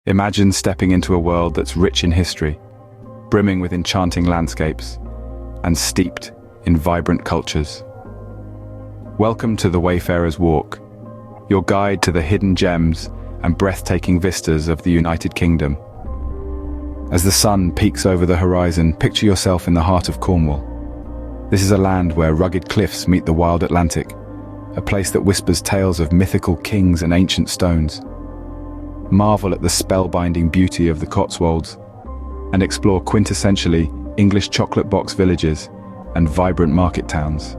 Imagine stepping into a world that's rich in history, brimming with enchanting landscapes, and steeped in vibrant cultures. Welcome to the Wayfarer's Walk, your guide to the hidden gems and breathtaking vistas of the United Kingdom. As the sun peaks over the horizon, picture yourself in the heart of Cornwall. This is a land where rugged cliffs meet the wild Atlantic, a place that whispers tales of mythical kings and ancient stones. Marvel at the spellbinding beauty of the Cotswolds and explore quintessentially English chocolate box villages and vibrant market towns.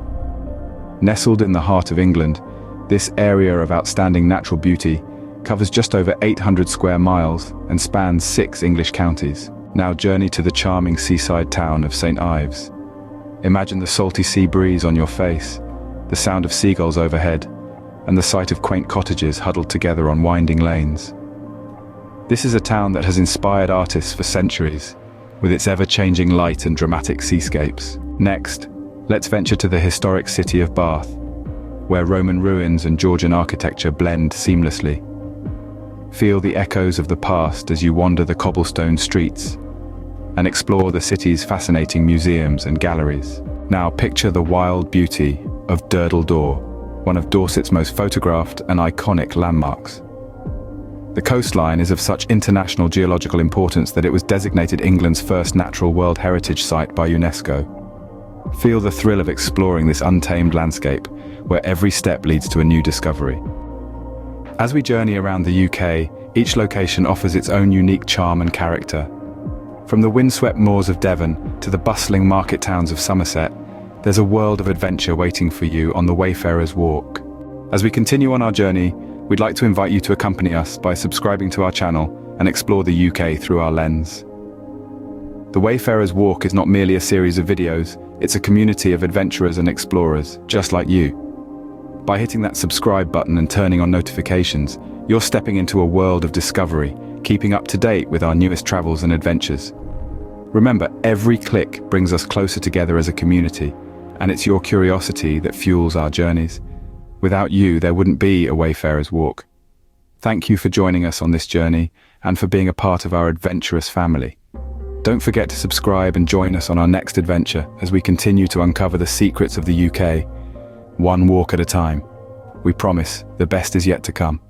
Nestled in the heart of England, this area of outstanding natural beauty covers just over 800 square miles and spans 6 English counties. Now journey to the charming seaside town of St. Ives. Imagine the salty sea breeze on your face, the sound of seagulls overhead, and the sight of quaint cottages huddled together on winding lanes. This is a town that has inspired artists for centuries, with its ever-changing light and dramatic seascapes. Next, let's venture to the historic city of Bath, where Roman ruins and Georgian architecture blend seamlessly. Feel the echoes of the past as you wander the cobblestone streets and explore the city's fascinating museums and galleries. Now picture the wild beauty of Durdle Door, one of Dorset's most photographed and iconic landmarks. The coastline is of such international geological importance that it was designated England's first natural World Heritage Site by UNESCO. Feel the thrill of exploring this untamed landscape, where every step leads to a new discovery. As we journey around the UK, each location offers its own unique charm and character. From the windswept moors of Devon to the bustling market towns of Somerset, there's a world of adventure waiting for you on the Wayfarer's Walk. As we continue on our journey, we'd like to invite you to accompany us by subscribing to our channel and explore the UK through our lens. The Wayfarer's Walk is not merely a series of videos, it's a community of adventurers and explorers, just like you. By hitting that subscribe button and turning on notifications, you're stepping into a world of discovery, keeping up to date with our newest travels and adventures. Remember, every click brings us closer together as a community, and it's your curiosity that fuels our journeys. Without you, there wouldn't be a Wayfarer's Walk. Thank you for joining us on this journey and for being a part of our adventurous family. Don't forget to subscribe and join us on our next adventure as we continue to uncover the secrets of the UK, one walk at a time. We promise the best is yet to come.